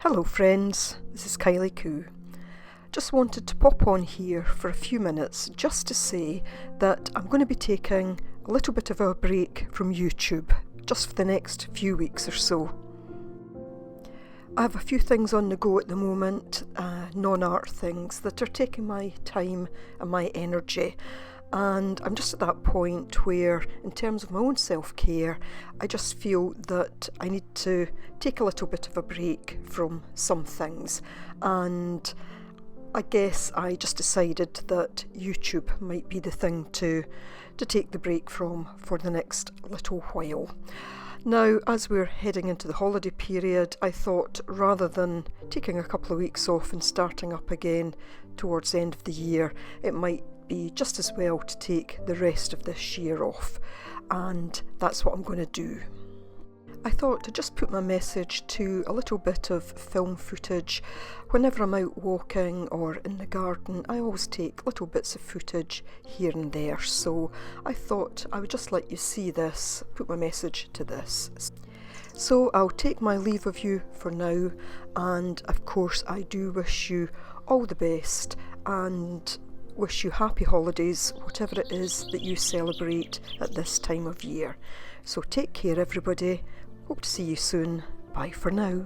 Hello friends, this is Kylie Coo. Just wanted to pop on here for a few minutes just to say that I'm going to be taking a little bit of a break from YouTube just for the next few weeks or so. I have a few things on the go at the moment, non-art things that are taking my time and my energy. And I'm just at that point where, in terms of my own self-care, I just feel that I need to take a little bit of a break from some things. And I guess I just decided that YouTube might be the thing to take the break from for the next little while. Now, as we're heading into the holiday period, I thought rather than taking a couple of weeks off and starting up again towards the end of the year, it might be just as well to take the rest of this year off, and that's what I'm going to do. I thought to just put my message to a little bit of film footage. Whenever I'm out walking or in the garden, I always take little bits of footage here and there, so I thought I would just let you see this, put my message to this. So I'll take my leave of you for now, and of course I do wish you all the best and wish you happy holidays, whatever it is that you celebrate at this time of year. So take care everybody, hope to see you soon, bye for now.